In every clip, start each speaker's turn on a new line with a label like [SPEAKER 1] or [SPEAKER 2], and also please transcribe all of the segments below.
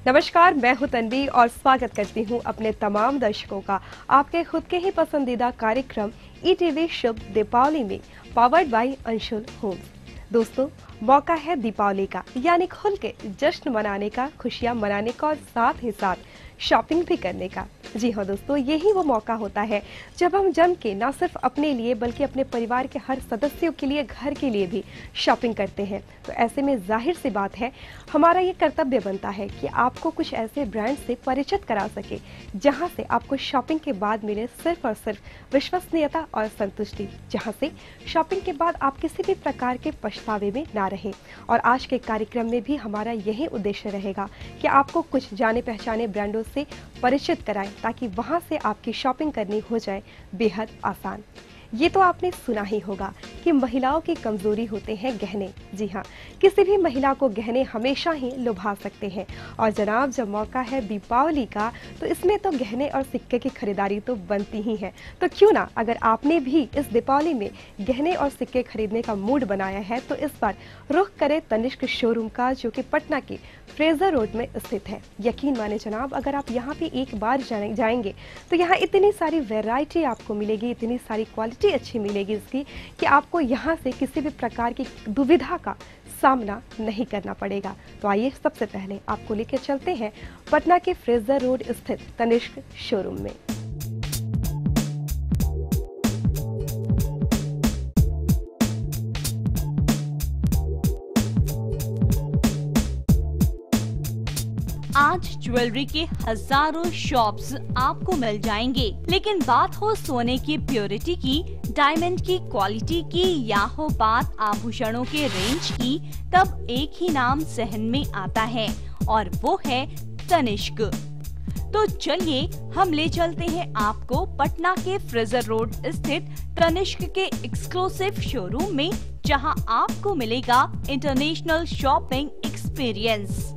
[SPEAKER 1] नमस्कार, मैं हूं तन्वी और स्वागत करती हूं अपने तमाम दर्शकों का आपके खुद के ही पसंदीदा कार्यक्रम ईटीवी शुभ दीपावली में, पावर्ड बाय अंशुल होम्स। दोस्तों, मौका है दीपावली का, यानी खुल के जश्न मनाने का, खुशियां मनाने का और साथ ही साथ शॉपिंग भी करने का। जी हाँ दोस्तों, यही वो मौका होता है जब हम जम के न सिर्फ अपने लिए बल्कि अपने परिवार के हर सदस्यों के लिए, घर के लिए भी शॉपिंग करते हैं। तो ऐसे में जाहिर सी बात है, हमारा ये कर्तव्य बनता है कि आपको कुछ ऐसे ब्रांड से परिचित करा सके जहां से आपको शॉपिंग के बाद मिले सिर्फ और सिर्फ विश्वसनीयता और संतुष्टि, जहां से शॉपिंग के बाद आप किसी भी प्रकार के पछतावे में ना रहे। और आज के कार्यक्रम में भी हमारा यही उद्देश्य रहेगा कि आपको कुछ जाने पहचाने ब्रांडों से परिचित कराएं ताकि वहां से आपकी शॉपिंग करनी हो जाए बेहद आसान। ये तो आपने सुना ही होगा कि महिलाओं की कमजोरी होते हैं गहने। जी हाँ, किसी भी महिला को गहने हमेशा ही लुभा सकते हैं। और जनाब, जब मौका है दीपावली का, तो इसमें तो गहने और सिक्के की खरीदारी तो बनती ही है। तो क्यों ना, अगर आपने भी इस दीपावली में गहने और सिक्के खरीदने का मूड बनाया है, तो इस बार रुख करें तनिष्क शोरूम का, जो कि पटना के फ्रेजर रोड में स्थित है। यकीन माने जनाब, अगर आप यहाँ पे एक बार जाएंगे तो यहाँ इतनी सारी वैरायटी आपको मिलेगी, इतनी सारी क्वालिटी अच्छी मिलेगी इसकी कि आपको यहाँ से किसी भी प्रकार की दुविधा का सामना नहीं करना पड़ेगा। तो आइए सबसे पहले आपको लेकर चलते हैं पटना के फ्रेजर रोड स्थित तनिष्क शोरूम में।
[SPEAKER 2] आज ज्वेलरी के हजारों शॉप्स आपको मिल जाएंगे, लेकिन बात हो सोने की प्योरिटी की, डायमंड की क्वालिटी की, या हो बात आभूषणों के रेंज की, तब एक ही नाम सहन में आता है और वो है तनिष्क। तो चलिए हम ले चलते हैं आपको पटना के फ्रेजर रोड स्थित तनिष्क के एक्सक्लूसिव शोरूम में, जहां आपको मिलेगा इंटरनेशनल शॉपिंग एक्सपीरियंस।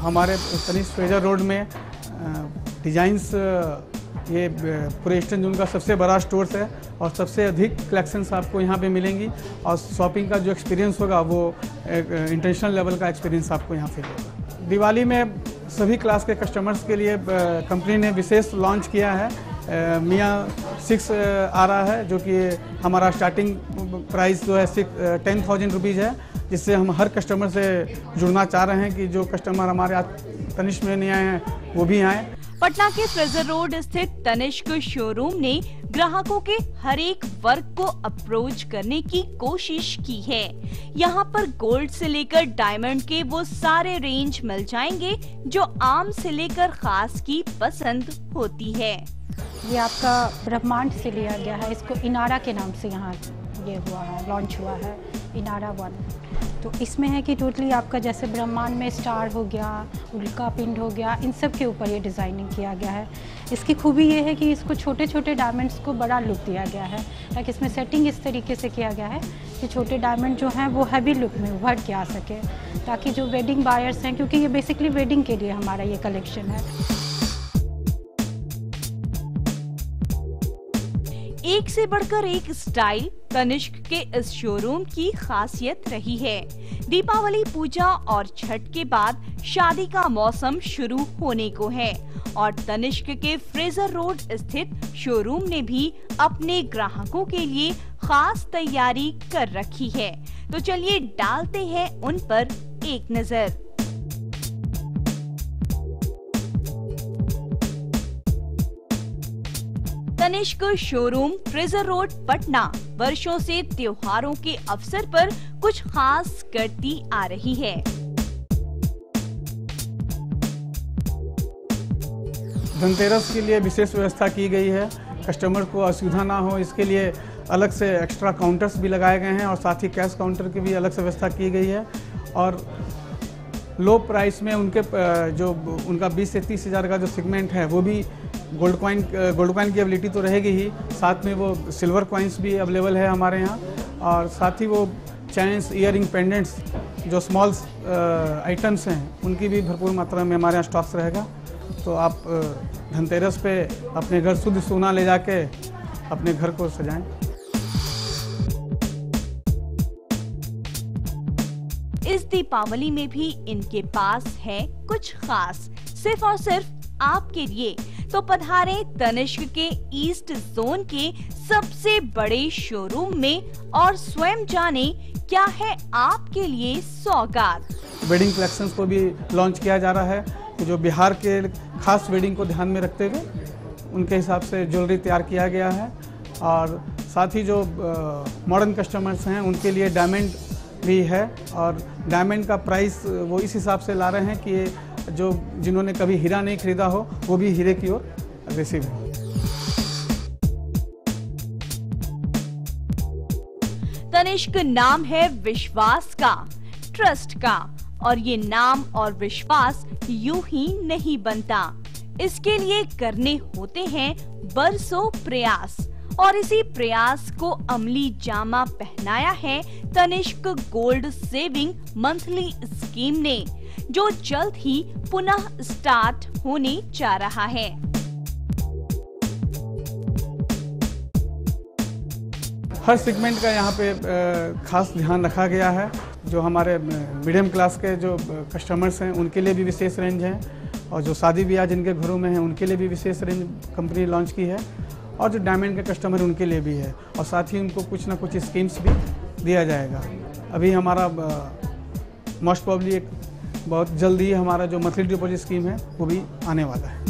[SPEAKER 3] हमारे तनिष्क फ्रेजर रोड में डिजाइंस, ये पूरे ईस्टर्न जोन का सबसे बड़ा स्टोर्स है और सबसे अधिक कलेक्शंस आपको यहाँ पे मिलेंगी। और शॉपिंग का जो एक्सपीरियंस होगा वो एक इंटरनेशनल लेवल का एक्सपीरियंस आपको यहाँ पे होगा। दिवाली में सभी क्लास के कस्टमर्स के लिए कंपनी ने विशेष लॉन्च किया है। मियाँ 6 आ रहा है, जो कि हमारा स्टार्टिंग प्राइस जो है 10,000 रुपीज़ है, जिससे हम हर कस्टमर से जुड़ना चाह रहे हैं कि जो कस्टमर हमारे आज तनिष्क में नहीं आए हैं वो भी आए।
[SPEAKER 2] पटना के फ्रेजर रोड स्थित तनिष्क शोरूम ने ग्राहकों के हर एक वर्ग को अप्रोच करने की कोशिश की है। यहाँ पर गोल्ड से लेकर डायमंड के वो सारे रेंज मिल जाएंगे जो आम से लेकर खास की पसंद होती है।
[SPEAKER 4] ये आपका ब्रह्मांड से लिया गया है, इसको इनारा के नाम से यहाँ ये हुआ है, लॉन्च हुआ है, इनारा 1। तो इसमें है कि टोटली आपका जैसे ब्रह्मांड में स्टार हो गया, उल्का पिंड हो गया, इन सब के ऊपर ये डिज़ाइनिंग किया गया है। इसकी खूबी ये है कि इसको छोटे छोटे डायमंड्स को बड़ा लुक दिया गया है। लाइक इसमें सेटिंग इस तरीके से किया गया है कि छोटे डायमंड जो हैं वो हैवी लुक में उभर के आ सके, ताकि जो वेडिंग बायर्स हैं, क्योंकि ये बेसिकली वेडिंग के लिए हमारा ये कलेक्शन है।
[SPEAKER 2] एक से बढ़कर एक स्टाइल तनिष्क के इस शोरूम की खासियत रही है। दीपावली, पूजा और छठ के बाद शादी का मौसम शुरू होने को है और तनिष्क के फ्रेजर रोड स्थित शोरूम ने भी अपने ग्राहकों के लिए खास तैयारी कर रखी है। तो चलिए डालते हैं उन पर एक नजर। Tanishq showroom Fraser Road Patna वर्षों से त्योहारों के अवसर पर कुछ खास करती आ रही है।
[SPEAKER 3] धनतेरस के लिए विशेष व्यवस्था की गई है, कस्टमर को असुविधा ना हो इसके लिए अलग से एक्स्ट्रा काउंटर्स भी लगाए गए हैं और साथ ही कैश काउंटर की भी अलग से व्यवस्था की गई है। और लो प्राइस में उनके जो उनका 20 से 30 हज़ार का जो सेगमेंट है वो भी गोल्ड कॉइन की एबिलिटी तो रहेगी ही, साथ में वो सिल्वर कॉइन्स भी अवेलेबल है हमारे यहाँ। और साथ ही वो चेन्स, ईयरिंग, पेंडेंट्स जो स्मॉल आइटम्स हैं उनकी भी भरपूर मात्रा में हमारे यहाँ स्टॉक्स रहेगा। तो आप धनतेरस पे अपने घर शुद्ध सोना ले जाके अपने घर को सजाएं।
[SPEAKER 2] दीपावली में भी इनके पास है कुछ खास, सिर्फ और सिर्फ आपके लिए। तो पधारें तनिष्क के ईस्ट जोन के सबसे बड़े शोरूम में और स्वयं जाने क्या है आपके लिए सौगात।
[SPEAKER 3] वेडिंग कलेक्शंस को भी लॉन्च किया जा रहा है, कि जो बिहार के खास वेडिंग को ध्यान में रखते हुए उनके हिसाब से ज्वेलरी तैयार किया गया है। और साथ ही जो मॉडर्न कस्टमर्स हैं उनके लिए डायमंड भी है, और डायमंड का प्राइस वो इस हिसाब से ला रहे हैं कि जो जिन्होंने कभी हीरा नहीं खरीदा हो वो भी हीरे की ओर अग्रेसिव है।
[SPEAKER 2] तनिष्क नाम है विश्वास का, ट्रस्ट का, और ये नाम और विश्वास यूं ही नहीं बनता। इसके लिए करने होते हैं बरसों प्रयास, और इसी प्रयास को अमली जामा पहनाया है Tanishq gold saving monthly scheme ने, जो जल्द ही पुनः स्टार्ट होने जा रहा है।
[SPEAKER 3] हर सेगमेंट का यहाँ पे खास ध्यान रखा गया है। जो हमारे मीडियम क्लास के जो कस्टमर्स हैं उनके लिए भी विशेष रेंज है, और जो शादी ब्याह जिनके घरों में हैं उनके लिए भी विशेष रेंज कंपनी लॉन्च की है, और जो डायमंड के कस्टमर उनके लिए भी है, और साथ ही उनको कुछ ना कुछ स्कीम्स भी दिया जाएगा। अभी हमारा मोस्ट प्रॉब्ली एक बहुत जल्दी हमारा जो मंथली डिपॉजिट स्कीम है वो भी आने वाला है।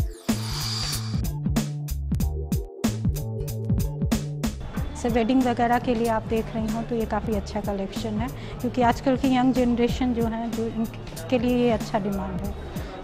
[SPEAKER 4] से वेडिंग वगैरह के लिए आप देख रही हो तो ये काफ़ी अच्छा कलेक्शन है, क्योंकि आजकल की यंग जनरेशन जो है जो इनके लिए ये अच्छा डिमांड है,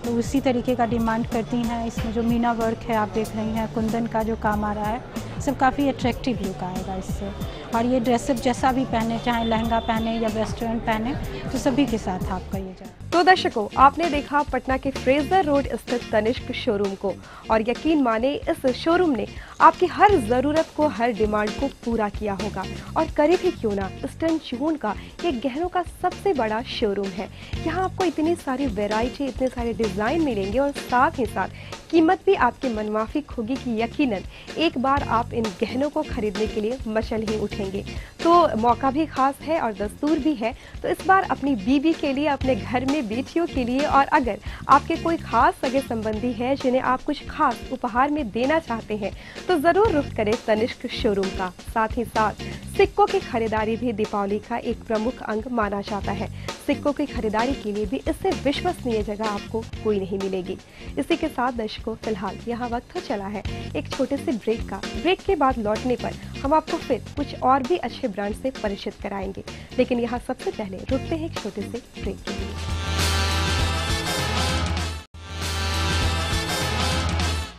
[SPEAKER 4] तो उसी तरीके का डिमांड करती हैं। इसमें जो मीना वर्क है आप देख रही हैं, कुंदन का जो काम आ रहा है, सब काफ़ी अट्रैक्टिव लुक आएगा इससे। और ये ड्रेसअप जैसा भी पहने, चाहे लहंगा पहने या वेस्टर्न पहने, तो सभी के साथ आपका ये जाए।
[SPEAKER 1] तो दर्शकों, आपने देखा पटना के फ्रेजर रोड स्थित तनिष्क शोरूम को, और यकीन माने इस शोरूम ने आपकी हर ज़रूरत को, हर डिमांड को पूरा किया होगा। और करीब ही क्यों ना, ईस्टर्न जोन का ये गहनों का सबसे बड़ा शोरूम है। यहाँ आपको इतनी सारी वैरायटी, इतने सारे डिज़ाइन मिलेंगे, और साथ ही साथ कीमत भी आपके मनमाफिक होगी कि यकीनन एक बार आप इन गहनों को खरीदने के लिए मचल ही उठेंगे। तो मौका भी खास है और दस्तूर भी है, तो इस बार अपनी बीवी के लिए, अपने घर में बेटियों के लिए, और अगर आपके कोई खास सगे संबंधी है जिन्हें आप कुछ खास उपहार में देना चाहते हैं, तो ज़रूर रुख करें तनिष्क शोरूम का। साथ ही साथ सिक्कों की खरीदारी भी दीपावली का एक प्रमुख अंग माना जाता है। सिक्कों की खरीदारी के लिए भी इससे विश्वसनीय जगह आपको कोई नहीं मिलेगी। इसी के साथ दर्शकों, फिलहाल यहाँ वक्त हो चला है एक छोटे से ब्रेक का। ब्रेक के बाद लौटने पर हम आपको फिर कुछ और भी अच्छे ब्रांड से परिचित कराएंगे, लेकिन यहाँ सबसे पहले रुकते हैं एक छोटे से ब्रेक के लिए।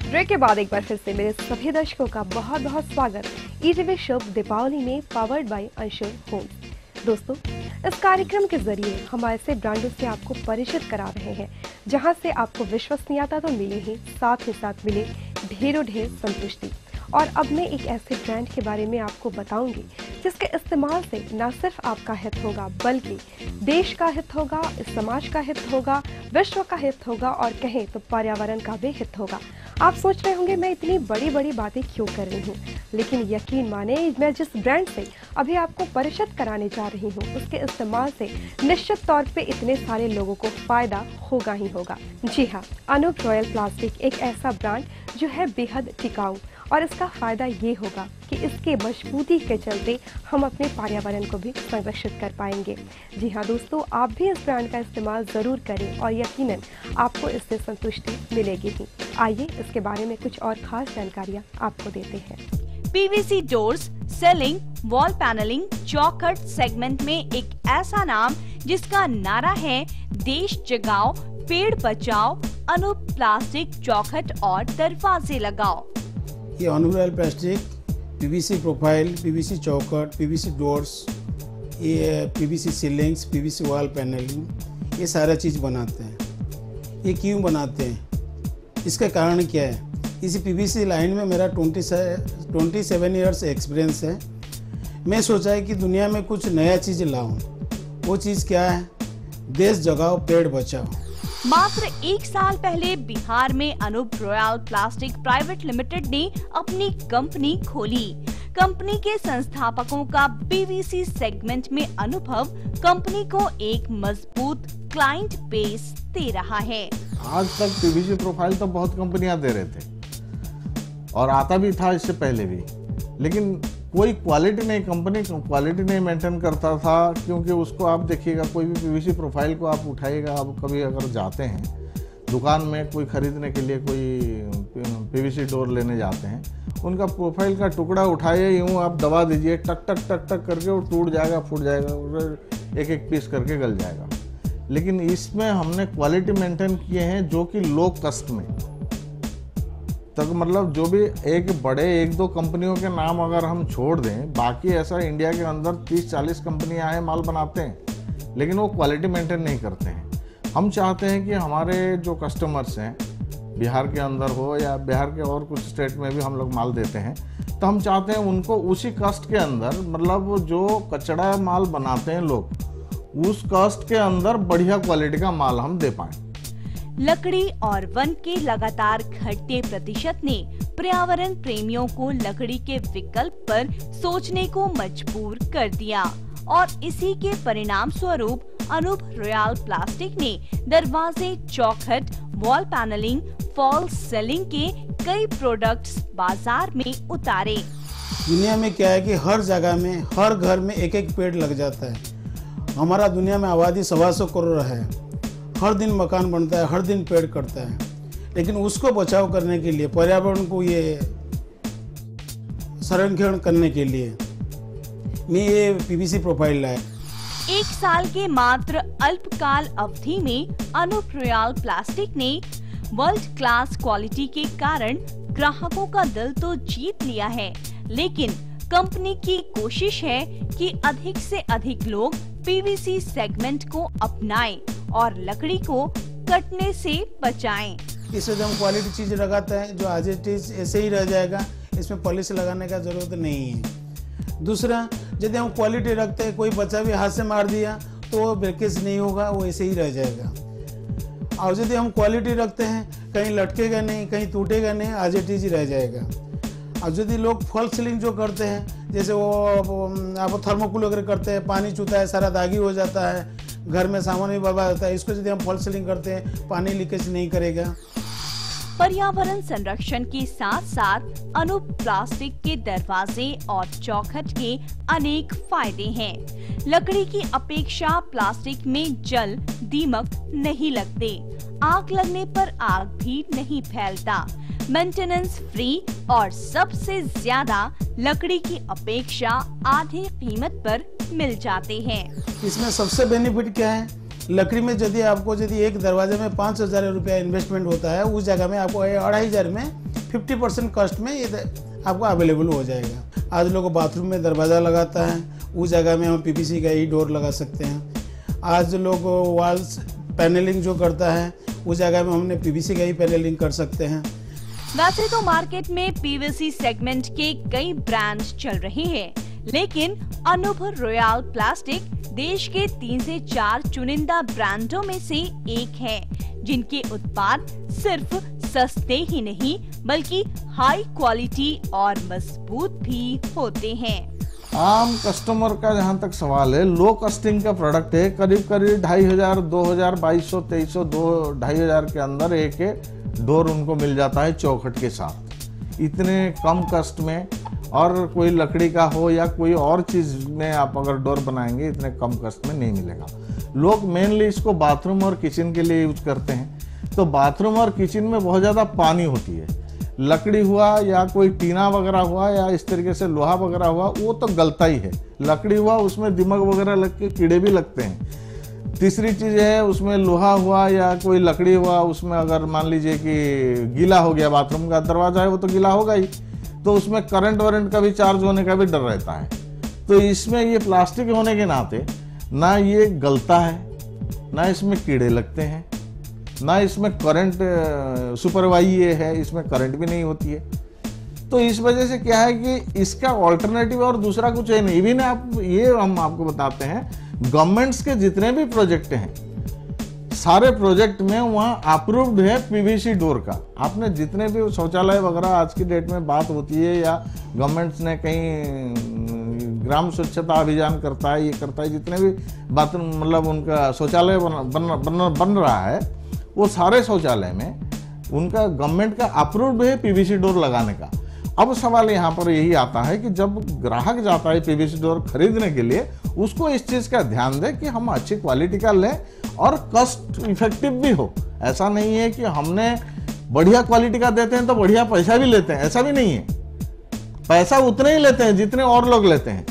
[SPEAKER 1] ब्रेक के बाद एक बार फिर से मेरे सभी दर्शकों का बहुत बहुत स्वागत ईटीवी शुभ दीपावली में, पावर्ड बाय अंशुल होम्स। दोस्तों, इस कार्यक्रम के जरिए हम ऐसे ब्रांडों से आपको परिचित करा रहे हैं जहां से आपको विश्वसनीयता तो मिले ही, साथ ही साथ मिले ढेरों ढेर संतुष्टि। और अब मैं एक ऐसे ब्रांड के बारे में आपको बताऊंगी जिसके इस्तेमाल से न सिर्फ आपका हित होगा, बल्कि देश का हित होगा, इस समाज का हित होगा, विश्व का हित होगा, और कहें तो पर्यावरण का भी हित होगा। आप सोच रहे होंगे मैं इतनी बड़ी बड़ी बातें क्यों कर रही हूँ, लेकिन यकीन माने, मैं जिस ब्रांड से अभी आपको परिचित कराने जा रही हूँ उसके इस्तेमाल से निश्चित तौर पे इतने सारे लोगों को फायदा होगा ही होगा। जी हाँ, अनूप रॉयल प्लास्टिक एक ऐसा ब्रांड जो है बेहद टिकाऊ, और इसका फायदा ये होगा कि इसके मजबूती के चलते हम अपने पर्यावरण को भी संरक्षित कर पाएंगे। जी हाँ दोस्तों, आप भी इस ब्रांड का इस्तेमाल ज़रूर करें और यकीनन आपको इससे संतुष्टि मिलेगी ही। आइए इसके बारे में कुछ और खास जानकारियाँ आपको देते हैं।
[SPEAKER 2] PVC doors, selling, wall panelling, चौखट सेगमेंट में एक ऐसा नाम जिसका नारा है देश जगाओ, पेड़ बचाओ, अनूप प्लास्टिक चौखट और दरवाजे लगाओ।
[SPEAKER 5] ये Anup Royal Plastic PVC profile, PVC चौखट, पीवीसी डोर्स, ये PVC ceilings, PVC wall panelling, ये सारा चीज़ बनाते हैं। ये क्यों बनाते हैं, इसका कारण क्या है? इसी पीवीसी लाइन में मेरा 27 ईयर्स एक्सपीरियंस है। मैं सोचा है कि दुनिया में कुछ नया चीज़ लाऊं। वो चीज़ क्या है? देश जगाओ, पेड़ बचाओ।
[SPEAKER 2] मात्र 1 साल पहले बिहार में Anup Royal Plastic Private Limited ने अपनी कंपनी खोली। कंपनी के संस्थापकों का पीवीसी सेगमेंट में अनुभव कंपनी को एक मजबूत क्लाइंट बेस दे रहा है।
[SPEAKER 6] आज तक पीवीसी प्रोफाइल तो बहुत कंपनियां दे रहे थे और आता भी था इससे पहले भी, लेकिन कोई क्वालिटी नहीं, कंपनी क्वालिटी नहीं मेंटेन करता था। क्योंकि उसको आप देखिएगा, कोई भी पीवीसी प्रोफाइल को आप उठाइएगा, आप कभी अगर जाते हैं दुकान में कोई खरीदने के लिए, कोई पीवीसी डोर लेने जाते हैं, उनका प्रोफाइल का टुकड़ा उठाइए, यूँ आप दबा दीजिए, टक टक टक टक करके वो टूट जाएगा, फूट जाएगा, एक एक पीस करके गल जाएगा। लेकिन इसमें हमने क्वालिटी मेंटेन किए हैं जो कि लो कस्ट में तक, मतलब जो भी एक बड़े 1-2 कंपनियों के नाम अगर हम छोड़ दें, बाकी ऐसा इंडिया के अंदर 30-40 कंपनियां हैं माल बनाते हैं, लेकिन वो क्वालिटी मेंटेन नहीं करते हैं। हम चाहते हैं कि हमारे जो कस्टमर्स हैं, बिहार के अंदर हो या बिहार के और कुछ स्टेट में भी हम लोग माल देते हैं, तो हम चाहते हैं उनको उसी कास्ट के अंदर, मतलब जो कचड़ा माल बनाते हैं लोग, उस कास्ट के अंदर बढ़िया क्वालिटी का माल हम दे पाएं।
[SPEAKER 2] लकड़ी और वन के लगातार घटते प्रतिशत ने पर्यावरण प्रेमियों को लकड़ी के विकल्प पर सोचने को मजबूर कर दिया और इसी के परिणाम स्वरूप अनूप रॉयल प्लास्टिक ने दरवाजे, चौखट, वॉल पैनलिंग, फॉल्स सीलिंग के कई प्रोडक्ट्स बाजार में उतारे।
[SPEAKER 5] दुनिया में क्या है कि हर जगह में, हर घर में एक एक पेड़ लग जाता है। हमारा दुनिया में आबादी 125 करोड़ है, हर दिन मकान बनता है, हर दिन पेड़ कटता है, लेकिन उसको बचाव करने के लिए, पर्यावरण को ये संरक्षण करने के लिए मैं ये पीवीसी प्रोफाइल लाया।
[SPEAKER 2] 1 साल के मात्र अल्पकाल अवधि में अनूप रॉयल प्लास्टिक ने वर्ल्ड क्लास क्वालिटी के कारण ग्राहकों का दिल तो जीत लिया है, लेकिन कंपनी की कोशिश है कि अधिक से अधिक लोग पीवीसी सेगमेंट को अपनाएं और लकड़ी को कटने से बचाएं।
[SPEAKER 5] इसमें जो हम क्वालिटी चीज लगाते हैं, जो एज इट इज ऐसे ही रह जाएगा, इसमें पॉलिश लगाने का जरूरत नहीं है। दूसरा, यदि हम क्वालिटी रखते हैं, कोई बच्चा भी हाथ से मार दिया तो वो ब्रेकेज नहीं होगा, वो ऐसे ही रह जाएगा। और यदि हम क्वालिटी रखते हैं, कहीं लटकेगा नहीं, कहीं टूटेगा नहीं, एज इट इज ही रह जाएगा। और यदि लोग फॉल्स सीलिंग जो करते हैं, जैसे वो आप थर्मोकोल वगैरह करते हैं, पानी चूता है, सारा दागी हो जाता है, घर में सामान भी बर्बाद होता है, इसको यदि हम फॉल्स सीलिंग करते हैं, पानी लीकेज नहीं करेगा।
[SPEAKER 2] पर्यावरण संरक्षण के साथ साथ अनूप प्लास्टिक के दरवाजे और चौखट के अनेक फायदे हैं। लकड़ी की अपेक्षा प्लास्टिक में जल, दीमक नहीं लगते, आग लगने पर आग भी नहीं फैलता, मेंटेनेंस फ्री और सबसे ज्यादा लकड़ी की अपेक्षा आधी कीमत पर मिल जाते हैं।
[SPEAKER 5] इसमें सबसे बेनिफिट क्या है, लकड़ी में यदि एक दरवाजे में 5,000 रुपया इन्वेस्टमेंट होता है, उस जगह में आपको 2,500 में 50% कॉस्ट में ये आपको अवेलेबल हो जाएगा। आज लोग बाथरूम में दरवाज़ा लगाता है, उस जगह में हम पीवीसी का ही डोर लगा सकते हैं। आज लोग वॉल्स पैनलिंग जो करता है, उस जगह में हमने पीवीसी का ही पैनलिंग कर सकते हैं।
[SPEAKER 2] वैसे तो मार्केट में पीवीसी सेगमेंट के कई ब्रांड्स चल रहे हैं, लेकिन अनूप रॉयल प्लास्टिक देश के 3 से 4 चुनिंदा ब्रांडों में से एक है, जिनके उत्पाद सिर्फ सस्ते ही नहीं बल्कि हाई क्वालिटी और मजबूत भी होते हैं।
[SPEAKER 6] आम कस्टमर का जहाँ तक सवाल है, लो कस्टिंग का प्रोडक्ट है, करीब 2,500, 2,000, 2,200, 2,300, 2,500 के अंदर एक डोर उनको मिल जाता है चौखट के साथ, इतने कम कस्ट में। और कोई लकड़ी का हो या कोई और चीज़ में आप अगर डोर बनाएंगे, इतने कम कस्ट में नहीं मिलेगा। लोग मेनली इसको बाथरूम और किचन के लिए यूज करते हैं, तो बाथरूम और किचन में बहुत ज़्यादा पानी होती है। लकड़ी हुआ या कोई टीना वगैरह हुआ या इस तरीके से लोहा वगैरह हुआ, वो तो गलता ही है। लकड़ी हुआ उसमें दीमक वगैरह लग के कीड़े भी लगते हैं। तीसरी चीज़ है, उसमें लोहा हुआ या कोई लकड़ी हुआ, उसमें अगर मान लीजिए कि गीला हो गया, बाथरूम का दरवाजा है वो तो गीला होगा ही, तो उसमें करंट वरेंट का भी चार्ज होने का भी डर रहता है। तो इसमें ये प्लास्टिक होने के नाते ना ये गलता है, ना इसमें कीड़े लगते हैं, ना इसमें करंट सुपरवाइज है, इसमें करंट भी नहीं होती है। तो इस वजह से क्या है कि इसका ऑल्टरनेटिव और दूसरा कुछ है नहीं। भी ना, आप ये हम आपको बताते हैं, गवर्नमेंट्स के जितने भी प्रोजेक्ट हैं सारे प्रोजेक्ट में वहाँ अप्रूव्ड है पीवीसी डोर का। आपने जितने भी शौचालय वगैरह आज की डेट में बात होती है या गवर्नमेंट्स ने कहीं ग्राम स्वच्छता अभियान करता है, ये करता है, जितने भी बात मतलब उनका शौचालय बन रहा है, वो सारे शौचालय में उनका गवर्नमेंट का अप्रूव्ड है पीवीसी डोर लगाने का। अब सवाल यहाँ पर यही आता है कि जब ग्राहक जाता है पीवीसी डोर खरीदने के लिए, उसको इस चीज का ध्यान दे कि हम अच्छी क्वालिटी का लें और कॉस्ट इफेक्टिव भी हो। ऐसा नहीं है कि हमने बढ़िया क्वालिटी का देते हैं तो बढ़िया पैसा भी लेते हैं, ऐसा भी नहीं है। पैसा उतने ही लेते हैं जितने और लोग लेते हैं,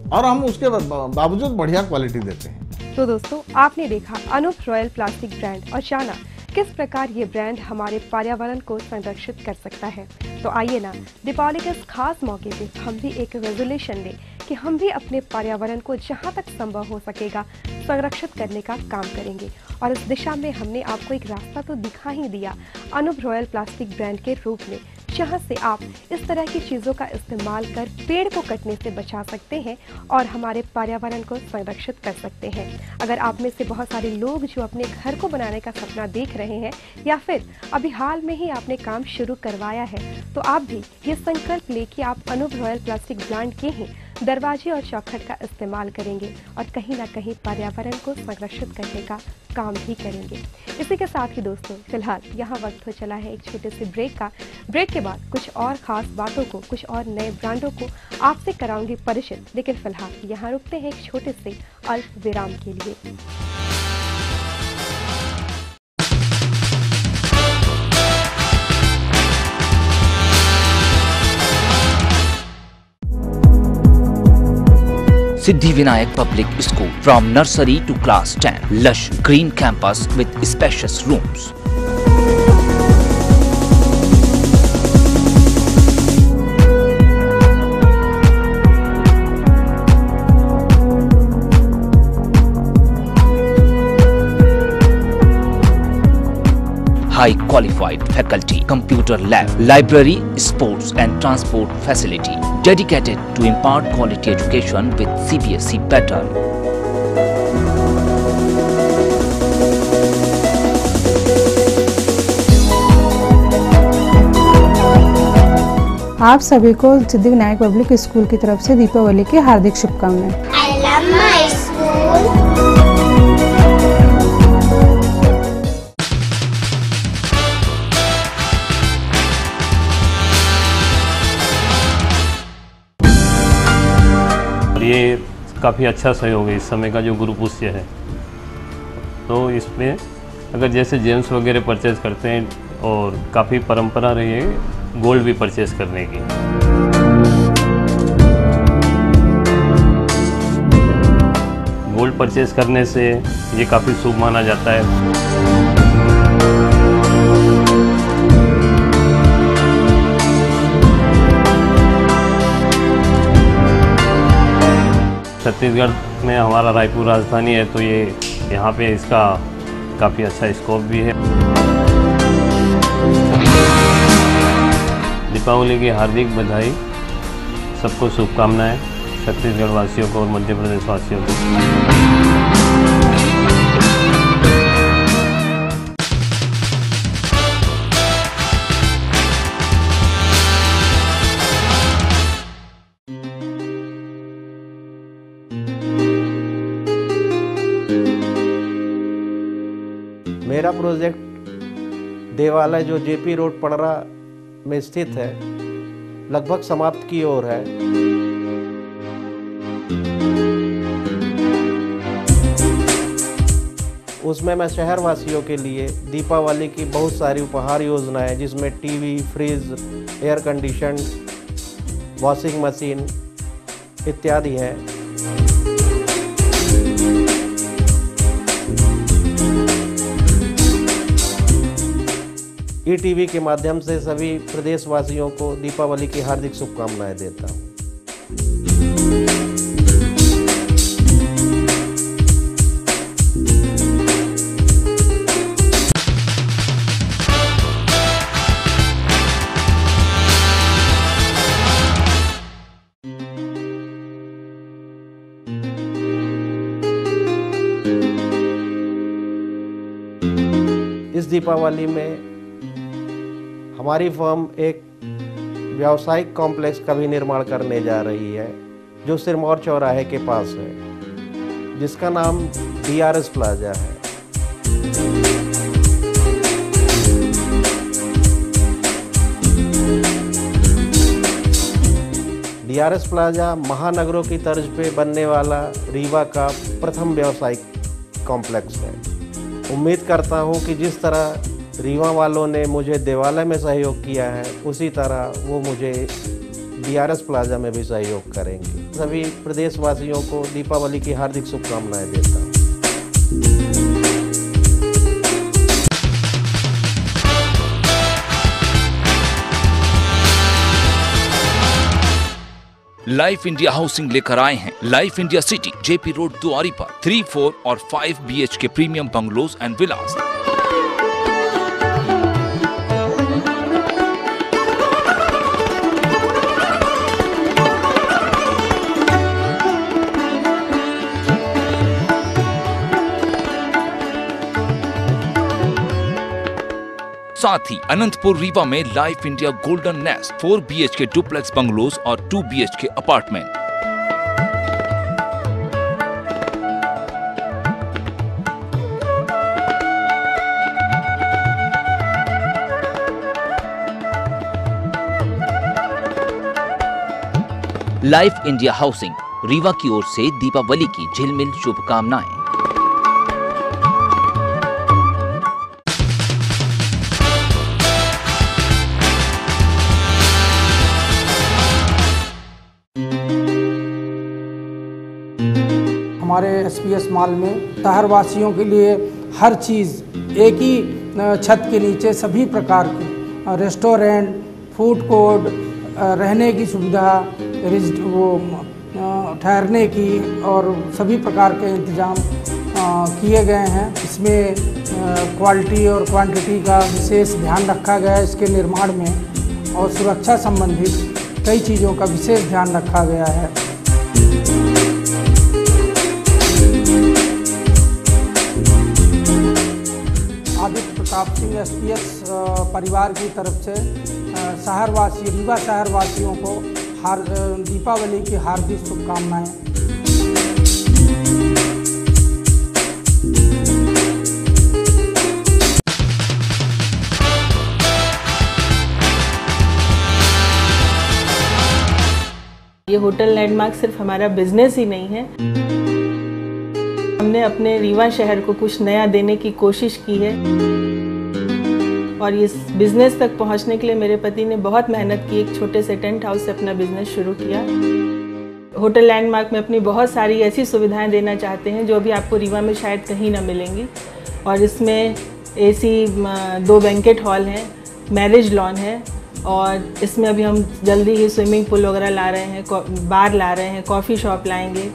[SPEAKER 6] और हम उसके बावजूद बढ़िया क्वालिटी देते हैं।
[SPEAKER 1] तो दोस्तों, आपने देखा अनूप रॉयल प्लास्टिक ब्रांड और जाना किस प्रकार ये ब्रांड हमारे पर्यावरण को संरक्षित कर सकता है। तो आइए ना, दीपावली के इस खास मौके पे हम भी एक रेजोल्यूशन लें कि हम भी अपने पर्यावरण को जहाँ तक संभव हो सकेगा संरक्षित करने का काम करेंगे। और इस दिशा में हमने आपको एक रास्ता तो दिखा ही दिया अनूप रॉयल प्लास्टिक ब्रांड के रूप में, जहाँ से आप इस तरह की चीज़ों का इस्तेमाल कर पेड़ को कटने से बचा सकते हैं और हमारे पर्यावरण को संरक्षित कर सकते हैं। अगर आप में से बहुत सारे लोग जो अपने घर को बनाने का सपना देख रहे हैं या फिर अभी हाल में ही आपने काम शुरू करवाया है, तो आप भी ये संकल्प ले कि आप अनूप रॉयल प्लास्टिक ब्रांड के ही दरवाजे और चौखट का इस्तेमाल करेंगे और कहीं ना कहीं पर्यावरण को संरक्षित करने का काम भी करेंगे। इसी के साथ ही दोस्तों, फिलहाल यहाँ वक्त हो चला है एक छोटे से ब्रेक का। ब्रेक के बाद कुछ और खास बातों को, कुछ और नए ब्रांडों को आपसे कराऊंगी परिचित, लेकिन फिलहाल यहाँ रुकते हैं एक छोटे से अल्प विराम के लिए।
[SPEAKER 7] Siddhivinayak Public School, from nursery to class 10. Lush green campus with spacious rooms. High qualified faculty, computer lab, library, sports and transport facility, dedicated to impart quality education with CBSE pattern.
[SPEAKER 8] आप सभी को Siddhivinayak public school की तरफ से दीपावली की हार्दिक शुभकामनाएं।
[SPEAKER 9] I love my school.
[SPEAKER 10] ये काफ़ी अच्छा सहयोग है इस समय का जो गुरु पुष्य है। तो इसमें अगर जैसे जेम्स वगैरह परचेज करते हैं, और काफ़ी परंपरा रही है गोल्ड भी परचेज करने की। गोल्ड परचेज करने से ये काफ़ी शुभ माना जाता है। छत्तीसगढ़ में हमारा रायपुर राजधानी है, तो ये यहाँ पे इसका काफ़ी अच्छा स्कोप भी है। दीपावली की हार्दिक बधाई, सबको शुभकामनाएं, छत्तीसगढ़ वासियों को और मध्य प्रदेश वासियों को।
[SPEAKER 11] मेरा प्रोजेक्ट देवालय जो जेपी रोड पड़रा में स्थित है, लगभग समाप्त की ओर है। उसमें मैं शहर वासियों के लिए दीपावली की बहुत सारी उपहार योजनाएं, जिसमें TV, fridge, air condition, washing machine इत्यादि है। ईटीवी के माध्यम से सभी प्रदेशवासियों को दीपावली की हार्दिक शुभकामनाएं देता हूँ। दीपावली में हमारी फर्म एक व्यावसायिक कॉम्प्लेक्स का भी निर्माण करने जा रही है, जो सिरमौर चौराहे के पास है, जिसका नाम DRS प्लाजा है। DRS प्लाजा महानगरों की तर्ज पे बनने वाला रीवा का प्रथम व्यावसायिक कॉम्प्लेक्स है। उम्मीद करता हूँ कि जिस तरह रीवा वालों ने मुझे देवालय में सहयोग किया है, उसी तरह वो मुझे DRS प्लाजा में भी सहयोग करेंगे। सभी प्रदेशवासियों को दीपावली की हार्दिक शुभकामनाएं देता हूँ।
[SPEAKER 7] लाइफ इंडिया हाउसिंग लेकर आए हैं life India city, JP road, दुआरी पर 3, 4 और 5 BHK प्रीमियम बंगलोज एंड विलास। साथ ही अनंतपुर रीवा में life India golden nest 4 BHK duplex bungalows और 2 BHK apartment. Life India housing Rewa की ओर से दीपावली की झिलमिल शुभकामनाएं।
[SPEAKER 12] हमारे SPS मॉल में शहरवासियों के लिए हर चीज़ एक ही छत के नीचे सभी प्रकार के रेस्टोरेंट, फूड कोर्ट, रहने की सुविधा, ठहरने की और सभी प्रकार के इंतजाम किए गए हैं। इसमें क्वालिटी और क्वांटिटी का विशेष ध्यान रखा गया है इसके निर्माण में, और सुरक्षा संबंधित कई चीज़ों का विशेष ध्यान रखा गया है। आदित्य प्रताप सिंह SPS परिवार की तरफ से रीवा शहरवासियों को दीपावली की हार्दिक शुभकामनाएं।
[SPEAKER 13] ये होटल लैंडमार्क सिर्फ हमारा बिजनेस ही नहीं है, हमने अपने रीवा शहर को कुछ नया देने की कोशिश की है, और इस बिज़नेस तक पहुंचने के लिए मेरे पति ने बहुत मेहनत की। एक छोटे से टेंट हाउस से अपना बिज़नेस शुरू किया। होटल लैंडमार्क में अपनी बहुत सारी ऐसी सुविधाएं देना चाहते हैं जो अभी आपको रीवा में शायद कहीं ना मिलेंगी, और इसमें AC 2 बैंकेट हॉल हैं, मैरिज लॉन है, और इसमें अभी हम जल्दी ही स्विमिंग पूल वगैरह ला रहे हैं, बार ला रहे हैं, कॉफ़ी शॉप लाएंगे,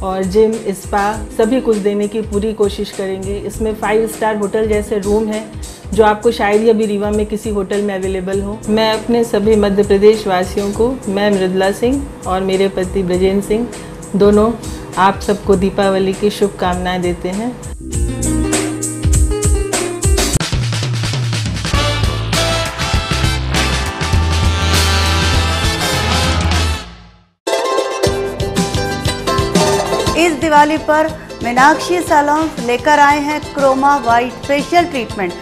[SPEAKER 13] और जिम, स्पा सभी कुछ देने की पूरी कोशिश करेंगे। इसमें 5 स्टार होटल जैसे रूम हैं जो आपको शायद ही अभी रीवा में किसी होटल में अवेलेबल हो। मैं अपने सभी मध्य प्रदेश वासियों को, मैं मृदुला सिंह और मेरे पति ब्रजेंद्र सिंह, दोनों आप सबको दीपावली की शुभकामनाएं देते हैं।
[SPEAKER 14] इस दिवाली पर मीनाक्षी सैलून लेकर आए हैं क्रोमा वाइट फेशियल ट्रीटमेंट।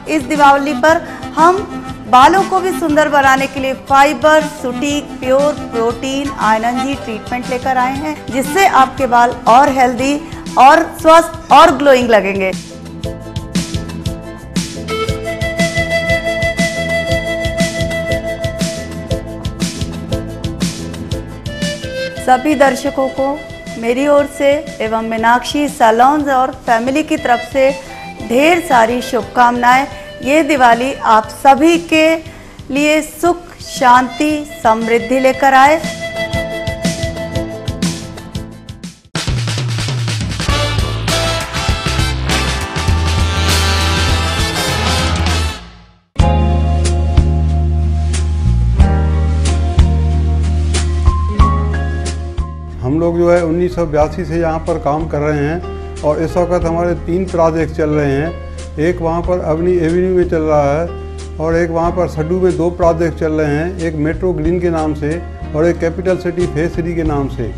[SPEAKER 14] इस दिवाली पर हम बालों को भी सुंदर बनाने के लिए फाइबर, सुटीक, प्योर प्रोटीन, आयरन ट्रीटमेंट लेकर आए हैं, जिससे आपके बाल और हेल्दी और स्वस्थ और ग्लोइंग लगेंगे। सभी दर्शकों को मेरी ओर से एवं मीनाक्षी सैलून और फैमिली की तरफ से ढेर सारी शुभकामनाएं। ये दिवाली आप सभी के लिए सुख, शांति, समृद्धि लेकर आए।
[SPEAKER 15] हम लोग लोग जो है 1982 से यहाँ पर काम कर रहे हैं और इस वक्त हमारे 3 प्रोजेक्ट चल रहे हैं। एक वहाँ पर अवनी एवेन्यू में चल रहा है और एक वहाँ पर सड्डू में 2 प्रोजेक्ट चल रहे हैं, एक मेट्रो ग्रीन के नाम से और एक कैपिटल सिटी फेज 3 के नाम से।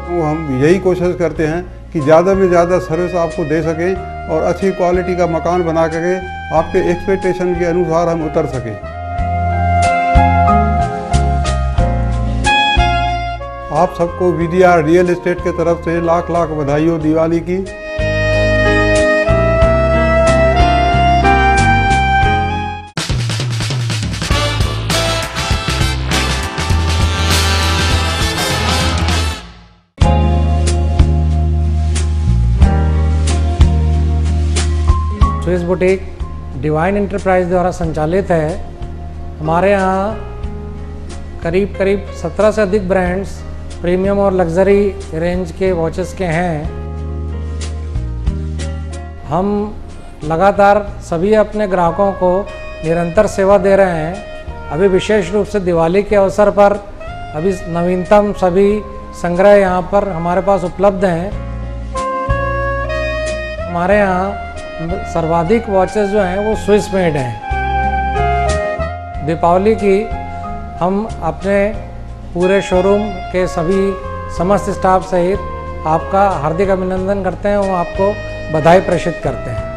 [SPEAKER 15] तो हम यही कोशिश करते हैं कि ज़्यादा से ज़्यादा सर्विस आपको दे सकें और अच्छी क्वालिटी का मकान बना करके आपके एक्सपेक्टेशन के अनुसार हम उतर सकें। आप सबको वीडीआर रियल एस्टेट के तरफ से लाख लाख बधाई हो दिवाली की।
[SPEAKER 12] स्विस बुटीक डिवाइन एंटरप्राइज द्वारा संचालित है। हमारे यहाँ करीब 17 से अधिक ब्रांड्स प्रीमियम और लग्जरी रेंज के वॉचेस के हैं। हम लगातार सभी अपने ग्राहकों को निरंतर सेवा दे रहे हैं। अभी विशेष रूप से दिवाली के अवसर पर अभी नवीनतम सभी संग्रह यहाँ पर हमारे पास उपलब्ध हैं। हमारे यहाँ सर्वाधिक वॉचेस जो हैं वो स्विस मेड हैं। दीपावली की हम अपने पूरे शोरूम के सभी समस्त स्टाफ सहित आपका हार्दिक अभिनंदन करते हैं और आपको बधाई प्रेषित करते हैं।